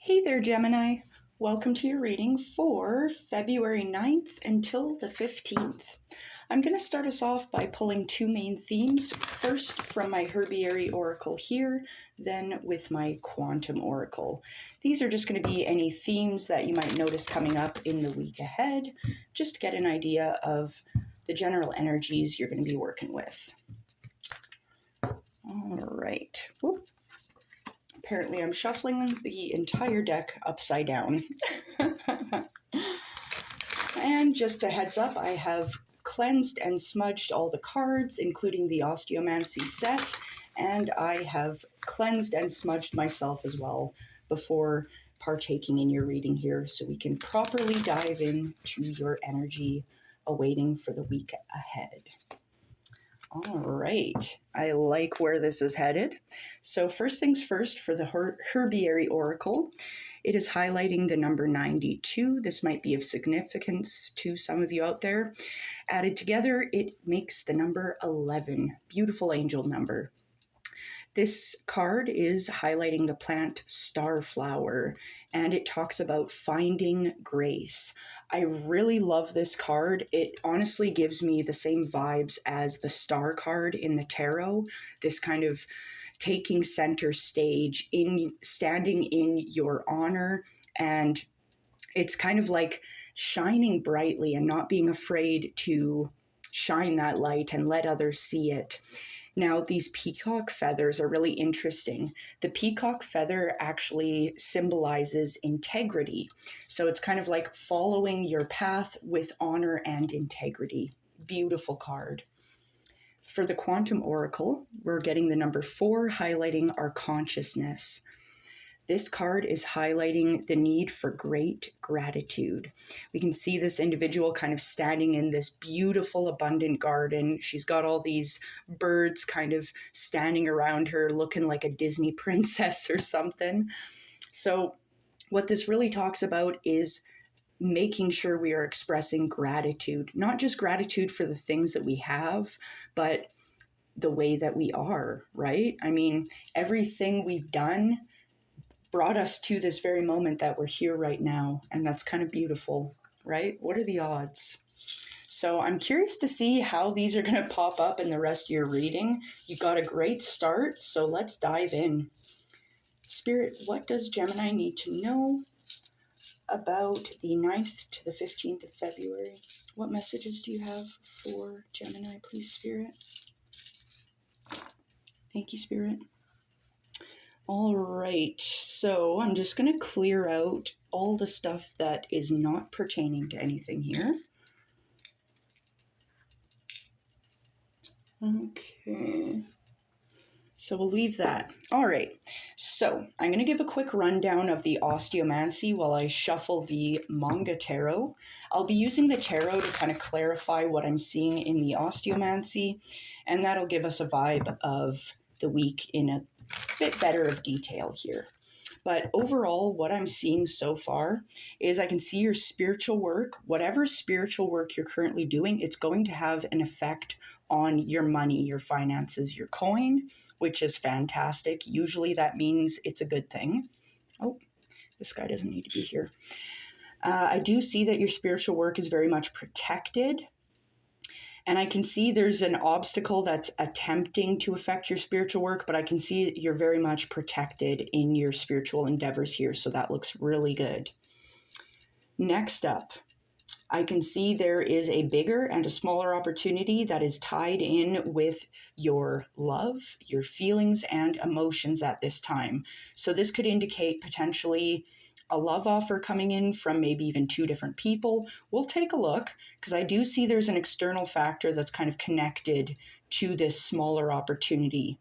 Hey there, Gemini. Welcome to your reading for February 9th until the 15th. I'm going to start us off by pulling two main themes, first from my Herbiary Oracle here, then with my Quantum Oracle. These are just going to be any themes that you might notice coming up in the week ahead, just to get an idea of the general energies you're going to be working with. All right. Whoop. Apparently I'm shuffling the entire deck upside down. And just a heads up, I have cleansed and smudged all the cards, including the Osteomancy set, and I have cleansed and smudged myself as well before partaking in your reading here, so we can properly dive into your energy awaiting for the week ahead. All right, I like where this is headed. So first things first, for the Herbiary Oracle, it is highlighting the number 92. This might be of significance to some of you out there. Added together, it makes the number 11. Beautiful angel number. This card is highlighting the plant starflower, and it talks about finding grace. I really love this card. It honestly gives me the same vibes as the star card in the tarot, this kind of taking center stage, in standing in your honor, and it's kind of like shining brightly and not being afraid to shine that light and let others see it. Now, these peacock feathers are really interesting. The peacock feather actually symbolizes integrity. So it's kind of like following your path with honor and integrity. Beautiful card. For the Quantum Oracle, we're getting the number 4, highlighting our consciousness. This card is highlighting the need for great gratitude. We can see this individual kind of standing in this beautiful, abundant garden. She's got all these birds kind of standing around her, looking like a Disney princess or something. So what this really talks about is making sure we are expressing gratitude, not just gratitude for the things that we have, but the way that we are, right? I mean, everything we've done brought us to this very moment that we're here right now. And that's kind of beautiful, right? What are the odds? So I'm curious to see how these are going to pop up in the rest of your reading. You got a great start, so let's dive in. Spirit, what does Gemini need to know about the 9th to the 15th of February? What messages do you have for Gemini, please, Spirit? Thank you, Spirit. All right, so I'm just going to clear out all the stuff that is not pertaining to anything here. Okay, so we'll leave that. All right, so I'm going to give a quick rundown of the Osteomancy while I shuffle the Manga Tarot. I'll be using the tarot to kind of clarify what I'm seeing in the Osteomancy, and that'll give us a vibe of the week in a bit better of detail here. But overall, what I'm seeing so far is I can see your spiritual work. Whatever spiritual work you're currently doing, it's going to have an effect on your money, your finances, your coin, which is fantastic. Usually that means it's a good thing. Oh, this guy doesn't need to be here. I do see that your spiritual work is very much protected. And I can see there's an obstacle that's attempting to affect your spiritual work, but I can see you're very much protected in your spiritual endeavors here, so that looks really good. Next up, I can see there is a bigger and a smaller opportunity that is tied in with your love, your feelings, and emotions at this time. So this could indicate potentially a love offer coming in from maybe even two different people. We'll take a look, because I do see there's an external factor that's kind of connected to this smaller opportunity.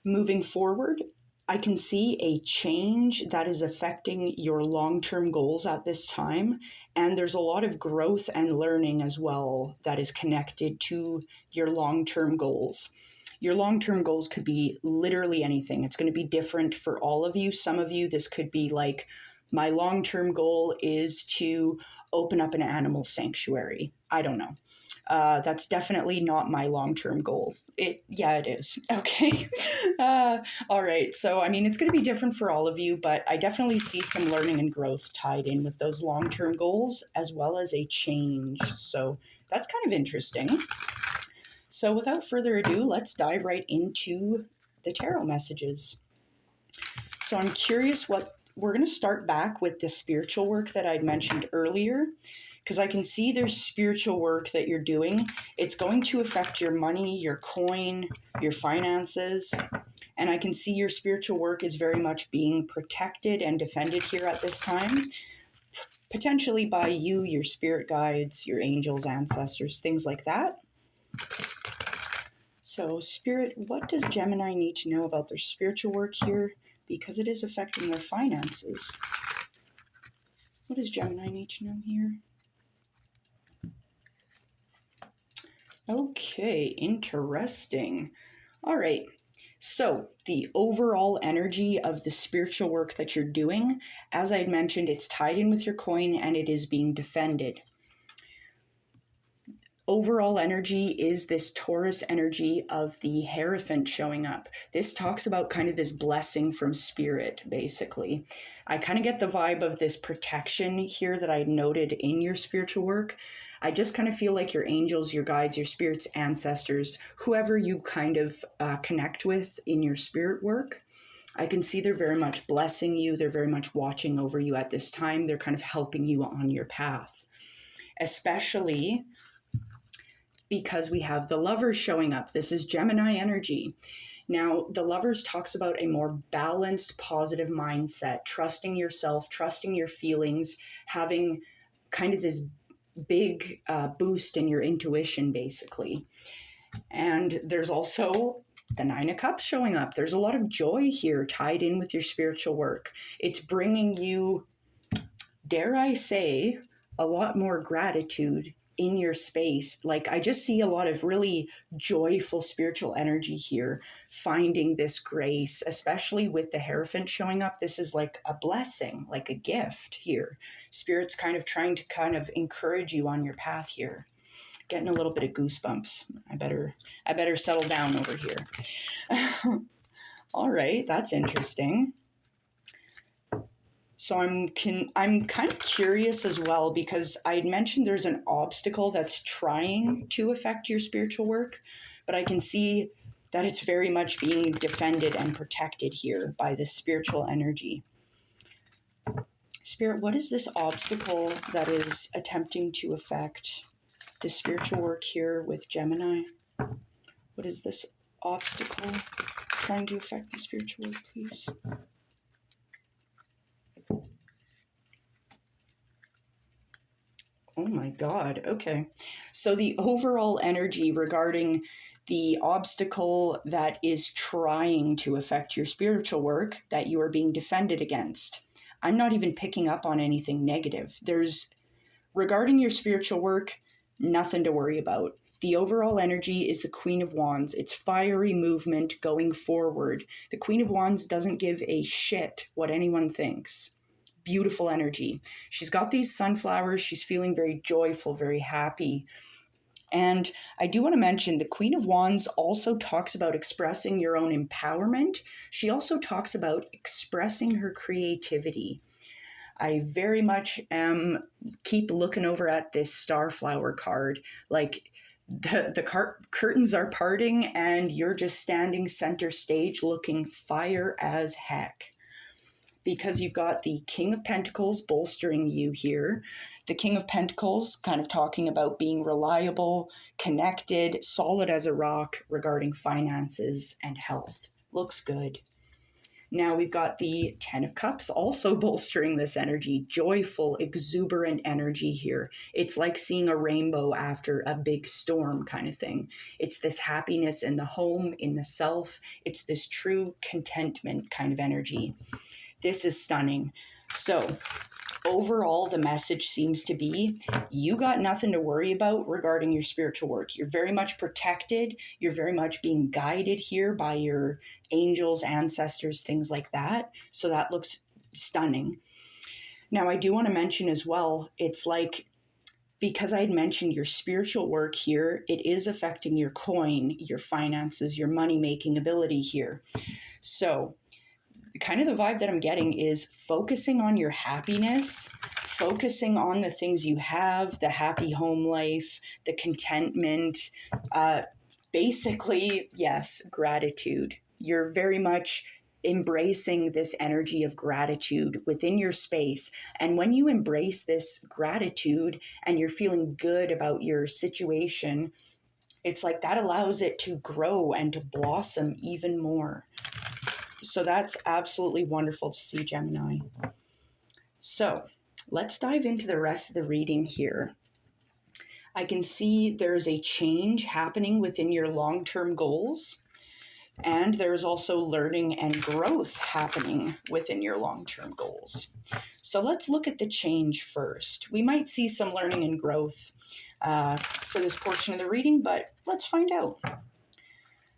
Moving forward, I can see a change that is affecting your long-term goals at this time, and there's a lot of growth and learning as well that is connected to your long-term goals. Your long-term goals could be literally anything. It's going to be different for all of you. Some of you, this could be like, my long-term goal is to open up an animal sanctuary. I don't know. That's definitely not my long-term goal. Yeah, it is. Okay. All right. So, I mean, it's going to be different for all of you, but I definitely see some learning and growth tied in with those long-term goals, as well as a change. So that's kind of interesting. So without further ado, let's dive right into the tarot messages. So I'm curious we're going to start back with the spiritual work that I'd mentioned earlier, because I can see there's spiritual work that you're doing. It's going to affect your money, your coin, your finances. And I can see your spiritual work is very much being protected and defended here at this time, potentially by you, your spirit guides, your angels, ancestors, things like that. So, Spirit, what does Gemini need to know about their spiritual work here? Because it is affecting their finances. What does Gemini need to know here? Okay, interesting. All right. So, the overall energy of the spiritual work that you're doing, as I had mentioned, it's tied in with your coin and it is being defended. Overall energy is this Taurus energy of the Hierophant showing up. This talks about kind of this blessing from spirit, basically. I kind of get the vibe of this protection here that I noted in your spiritual work. I just kind of feel like your angels, your guides, your spirits, ancestors, whoever you kind of connect with in your spirit work, I can see they're very much blessing you. They're very much watching over you at this time. They're kind of helping you on your path, especially because we have the Lovers showing up. This is Gemini energy. Now, the Lovers talks about a more balanced, positive mindset, trusting yourself, trusting your feelings, having kind of this big boost in your intuition, basically. And there's also the Nine of Cups showing up. There's a lot of joy here tied in with your spiritual work. It's bringing you, dare I say, a lot more gratitude in your space. Like, I just see a lot of really joyful spiritual energy here, finding this grace, especially with the Hierophant showing up. This is like a blessing, like a gift here. Spirit's kind of trying to kind of encourage you on your path here. Getting a little bit of goosebumps. I better settle down over here. All right, that's interesting. So I'm kind of curious as well, because I had mentioned there's an obstacle that's trying to affect your spiritual work, but I can see that it's very much being defended and protected here by this spiritual energy. Spirit, what is this obstacle that is attempting to affect the spiritual work here with Gemini? What is this obstacle trying to affect the spiritual work, please? Oh my God. Okay. So the overall energy regarding the obstacle that is trying to affect your spiritual work that you are being defended against. I'm not even picking up on anything negative. Regarding your spiritual work, nothing to worry about. The overall energy is the Queen of Wands. It's fiery movement going forward. The Queen of Wands doesn't give a shit what anyone thinks. Beautiful energy. She's got these sunflowers. She's feeling very joyful, very happy. And I do want to mention the Queen of Wands also talks about expressing your own empowerment. She also talks about expressing her creativity. I very much keep looking over at this Starflower card. Like, the curtains are parting and you're just standing center stage looking fire as heck. Because you've got the King of Pentacles bolstering you here. The King of Pentacles kind of talking about being reliable, connected, solid as a rock regarding finances and health. Looks good. Now we've got the Ten of Cups also bolstering this energy. Joyful, exuberant energy here. It's like seeing a rainbow after a big storm kind of thing. It's this happiness in the home, in the self. It's this true contentment kind of energy. This is stunning. So overall, the message seems to be you got nothing to worry about regarding your spiritual work. You're very much protected. You're very much being guided here by your angels, ancestors, things like that. So that looks stunning. Now, I do want to mention as well, it's like, because I had mentioned your spiritual work here, it is affecting your coin, your finances, your money-making ability here. So kind of the vibe that I'm getting is focusing on your happiness, focusing on the things you have, the happy home life, the contentment, basically, yes, gratitude. You're very much embracing this energy of gratitude within your space. And when you embrace this gratitude and you're feeling good about your situation, it's like that allows it to grow and to blossom even more. So that's absolutely wonderful to see, Gemini. So let's dive into the rest of the reading here. I can see there's a change happening within your long-term goals, and there's also learning and growth happening within your long-term goals. So let's look at the change first. We might see some learning and growth for this portion of the reading, but let's find out.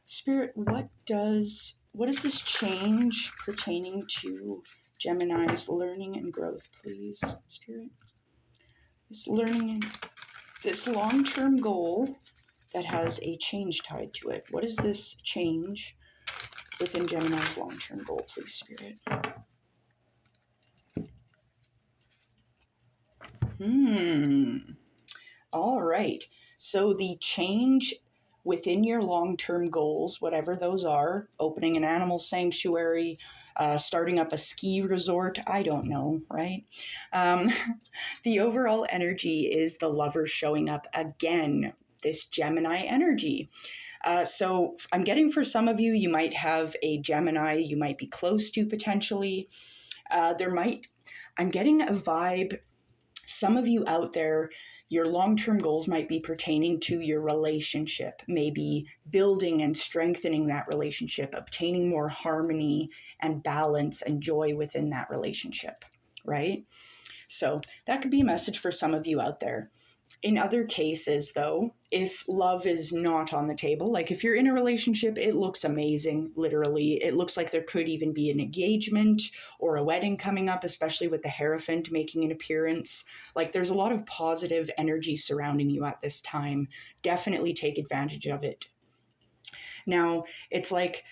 Spirit, what is this change pertaining to Gemini's learning and growth, please, Spirit? This learning and this long-term goal that has a change tied to it. What is this change within Gemini's long-term goal, please, Spirit? All right. So the change within your long-term goals, whatever those are, opening an animal sanctuary, starting up a ski resort, I don't know, right? The overall energy is the Lover showing up again, this Gemini energy. So I'm getting for some of you, you might have a Gemini you might be close to potentially. I'm getting a vibe, some of you out there, your long-term goals might be pertaining to your relationship, maybe building and strengthening that relationship, obtaining more harmony and balance and joy within that relationship, right? So that could be a message for some of you out there. In other cases, though, if love is not on the table, like if you're in a relationship, it looks amazing, literally. It looks like there could even be an engagement or a wedding coming up, especially with the Hierophant making an appearance. Like there's a lot of positive energy surrounding you at this time. Definitely take advantage of it. Now, it's like,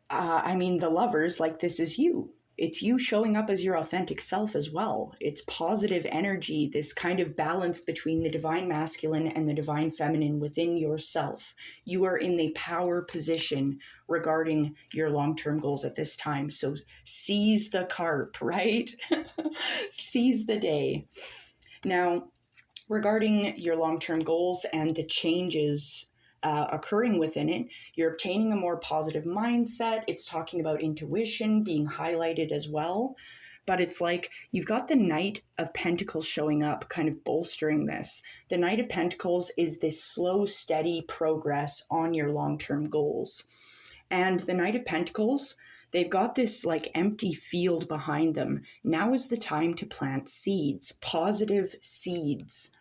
the Lovers, like this is you. It's you showing up as your authentic self as well. It's positive energy, this kind of balance between the divine masculine and the divine feminine within yourself. You are in the power position regarding your long-term goals at this time. So seize the carp, right? Seize the day. Now, regarding your long-term goals and the changes occurring within it, you're obtaining a more positive mindset. It's talking about intuition being highlighted as well. But it's like you've got the Knight of Pentacles showing up, kind of bolstering this. The Knight of Pentacles is this slow, steady progress on your long-term goals. And the Knight of Pentacles, they've got this like empty field behind them. Now is the time to plant seeds, positive seeds.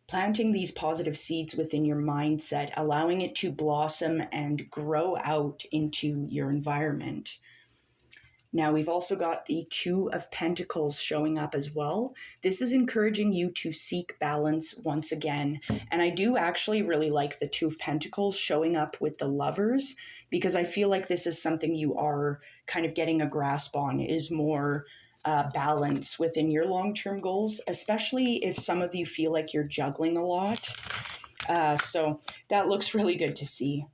Planting these positive seeds within your mindset, allowing it to blossom and grow out into your environment. Now, we've also got the Two of Pentacles showing up as well. This is encouraging you to seek balance once again. And I do actually really like the Two of Pentacles showing up with the Lovers, because I feel like this is something you are kind of getting a grasp on, is more balance within your long-term goals, especially if some of you feel like you're juggling a lot. So that looks really good to see.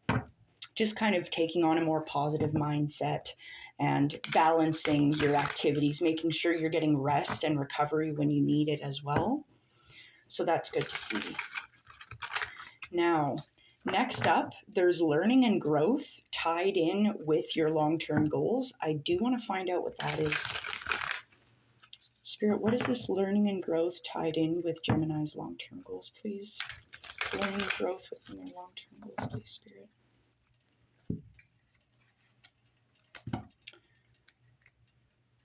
Just kind of taking on a more positive mindset and balancing your activities, making sure you're getting rest and recovery when you need it as well. So that's good to see. Now, next up, there's learning and growth tied in with your long-term goals. I do want to find out what that is. Spirit, what is this learning and growth tied in with Gemini's long-term goals, please? Learning and growth within their long-term goals, please, Spirit.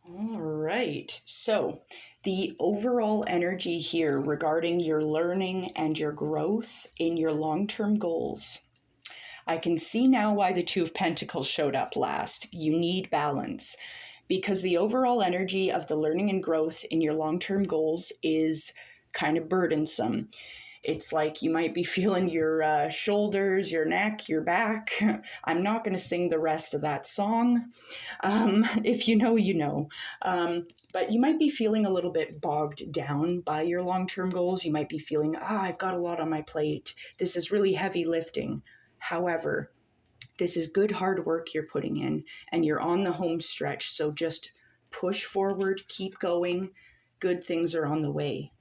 All right. So the overall energy here regarding your learning and your growth in your long-term goals. I can see now why the Two of Pentacles showed up last. You need balance. because the overall energy of the learning and growth in your long-term goals is kind of burdensome. It's like you might be feeling your shoulders, your neck, your back. I'm not going to sing the rest of that song. If you know, you know. But you might be feeling a little bit bogged down by your long-term goals. You might be feeling, I've got a lot on my plate. This is really heavy lifting. However, this is good hard work you're putting in, and you're on the home stretch. So just push forward, keep going. Good things are on the way,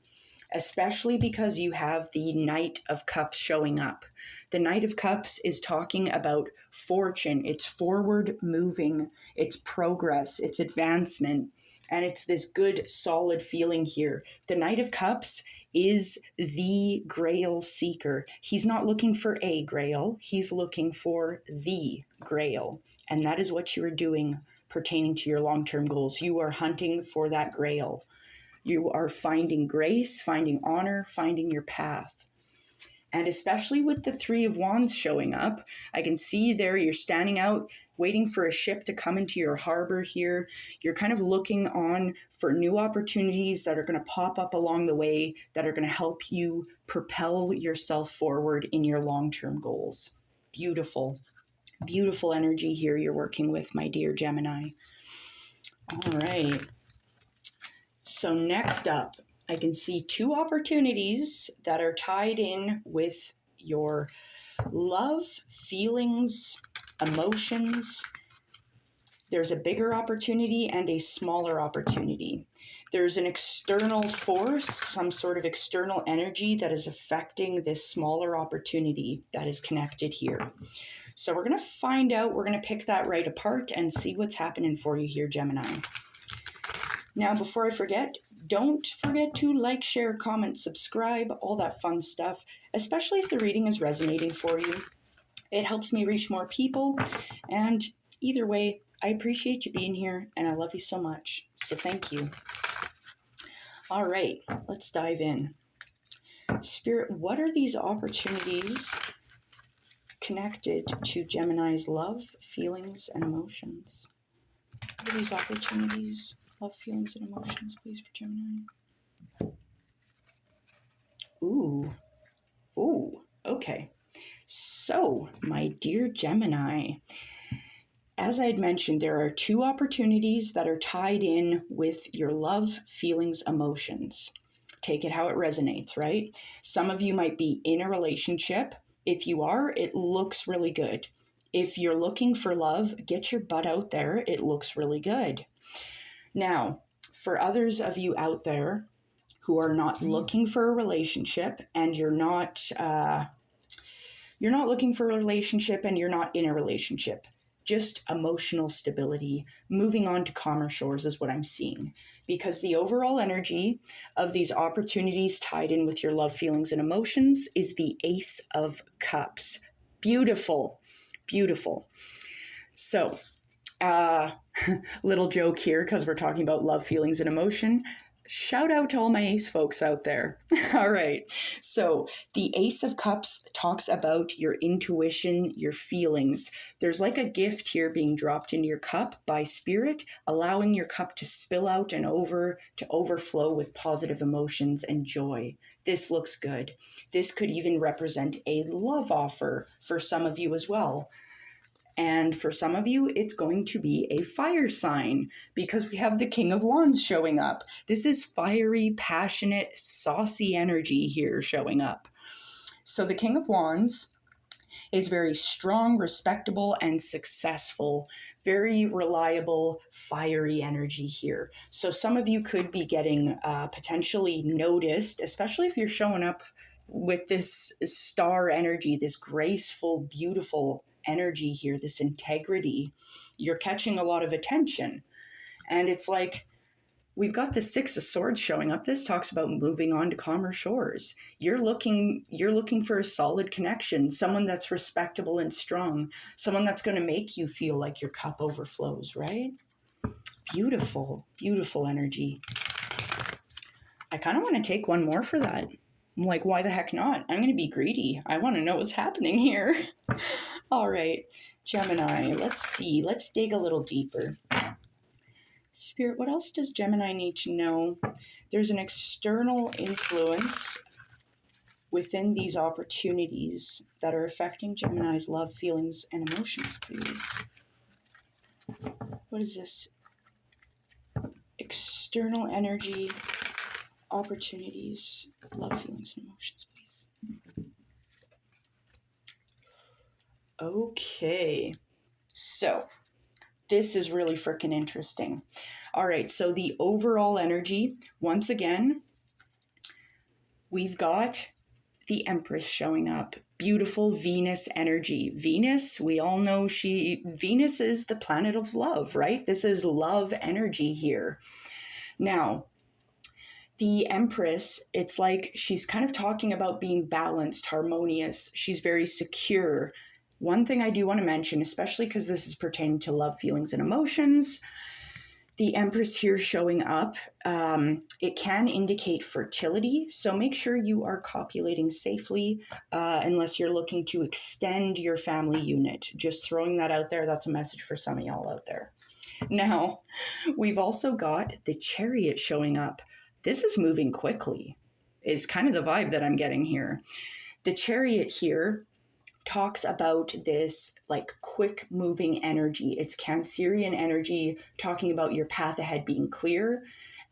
especially because you have the Knight of Cups showing up. The Knight of Cups is talking about fortune. It's forward moving, it's progress, it's advancement, and it's this good, solid feeling here. The Knight of Cups is the Grail seeker. He's not looking for a Grail, he's looking for the Grail. And that is what you are doing pertaining to your long-term goals. You are hunting for that Grail. You are finding grace, finding honor, finding your path. And especially with the Three of Wands showing up, I can see there you're standing out, waiting for a ship to come into your harbor here. You're kind of looking on for new opportunities that are going to pop up along the way that are going to help you propel yourself forward in your long-term goals. Beautiful, beautiful energy here you're working with, my dear Gemini. All right. So next up, I can see two opportunities that are tied in with your love, feelings, emotions. There's a bigger opportunity and a smaller opportunity. There's an external force, some sort of external energy that is affecting this smaller opportunity that is connected here. So we're going to find out, we're going to pick that right apart and see what's happening for you here, Gemini. Now, before I forget, don't forget to like, share, comment, subscribe, all that fun stuff, especially if the reading is resonating for you. It helps me reach more people, and either way, I appreciate you being here, and I love you so much. So thank you. All right, let's dive in. Spirit, what are these opportunities connected to Gemini's love, feelings, and emotions? What are these opportunities? Love, feelings, and emotions, please, for Gemini. Ooh, okay. So, my dear Gemini, as I had mentioned, there are two opportunities that are tied in with your love, feelings, emotions. Take it how it resonates, right? Some of you might be in a relationship. If you are, it looks really good. If you're looking for love, get your butt out there. It looks really good. Now, for others of you out there who are not looking for a relationship, and you're not looking for a relationship and you're not in a relationship, just emotional stability, moving on to calmer shores is what I'm seeing. Because the overall energy of these opportunities tied in with your love, feelings, and emotions is the Ace of Cups. Beautiful, beautiful. So, little joke here because we're talking about love, feelings, and emotion. Shout out to all my ace folks out there. All right. So the Ace of Cups talks about your intuition, your feelings. There's like a gift here being dropped into your cup by Spirit, allowing your cup to spill out and overflow with positive emotions and joy. This looks good. This could even represent a love offer for some of you as well. And for some of you, it's going to be a fire sign because we have the King of Wands showing up. This is fiery, passionate, saucy energy here showing up. So the King of Wands is very strong, respectable, and successful. Very reliable, fiery energy here. So some of you could be getting potentially noticed, especially if you're showing up with this star energy, this graceful, beautiful energy here, this integrity. You're catching a lot of attention. And it's like, we've got the Six of Swords showing up. This talks about moving on to calmer shores. You're looking for a solid connection, someone that's respectable and strong, someone that's going to make you feel like your cup overflows, right? Beautiful, beautiful energy. I kind of want to take one more for that. I'm like, why the heck not? I'm going to be greedy. I want to know what's happening here. All right, Gemini, let's see. Let's dig a little deeper. Spirit, what else does Gemini need to know? There's an external influence within these opportunities that are affecting Gemini's love, feelings, and emotions, please. What is this? External energy, opportunities, love, feelings, and emotions, please. Okay. So, this is really freaking interesting. All right, so the overall energy, once again, we've got the Empress showing up. Beautiful Venus energy. Venus, we all know Venus is the planet of love, right? This is love energy here. Now, the Empress, it's like she's kind of talking about being balanced, harmonious. She's very secure. One thing I do want to mention, especially because this is pertaining to love, feelings, and emotions, the Empress here showing up, it can indicate fertility. So make sure you are copulating safely unless you're looking to extend your family unit. Just throwing that out there. That's a message for some of y'all out there. Now, we've also got the Chariot showing up. This is moving quickly, is kind of the vibe that I'm getting here. The Chariot here talks about this like quick moving energy. It's Cancerian energy talking about your path ahead being clear.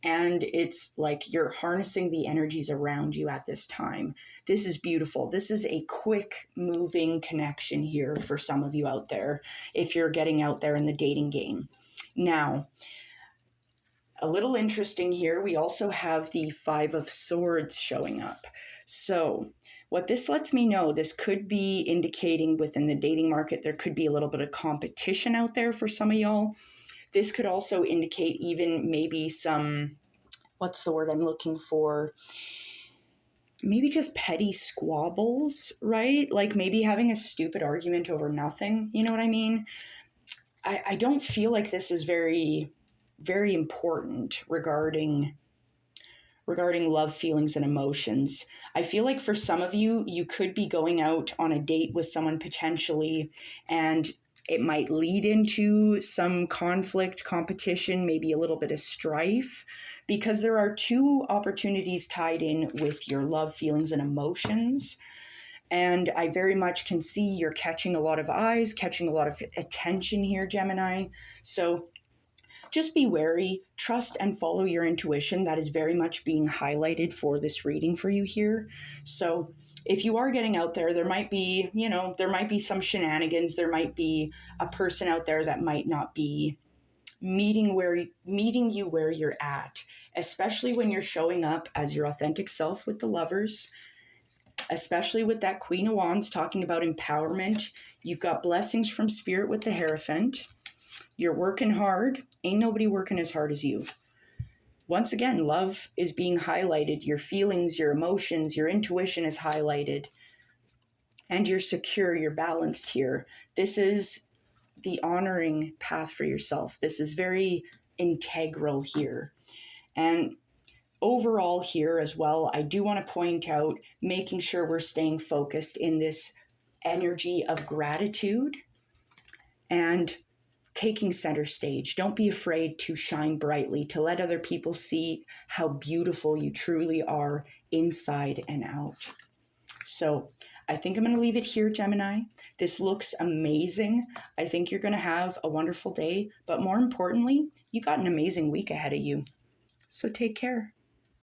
And it's like you're harnessing the energies around you at this time. This is beautiful. This is a quick moving connection here for some of you out there if you're getting out there in the dating game. Now, a little interesting here, we also have the Five of Swords showing up. So what this lets me know, this could be indicating within the dating market, there could be a little bit of competition out there for some of y'all. This could also indicate even maybe some, what's the word I'm looking for? Maybe just petty squabbles, right? Like maybe having a stupid argument over nothing. You know what I mean? I don't feel like this is very, very important regarding love, feelings, and emotions. I feel like for some of you, you could be going out on a date with someone potentially, and it might lead into some conflict, competition, maybe a little bit of strife, because there are two opportunities tied in with your love, feelings, and emotions. And I very much can see you're catching a lot of eyes, catching a lot of attention here, Gemini. So just be wary, trust and follow your intuition. That is very much being highlighted for this reading for you here. So if you are getting out there, there might be, there might be some shenanigans. There might be a person out there that might not be meeting you where you're at, especially when you're showing up as your authentic self with the Lovers, especially with that Queen of Wands talking about empowerment. You've got blessings from Spirit with the Hierophant. You're working hard. Ain't nobody working as hard as you. Once again, love is being highlighted. Your feelings, your emotions, your intuition is highlighted. And you're secure, you're balanced here. This is the honoring path for yourself. This is very integral here. And overall here as well, I do want to point out making sure we're staying focused in this energy of gratitude and taking center stage. Don't be afraid to shine brightly, to let other people see how beautiful you truly are inside and out. So I think I'm going to leave it here, Gemini. This looks amazing. I think you're going to have a wonderful day, but more importantly, you got an amazing week ahead of you. So take care.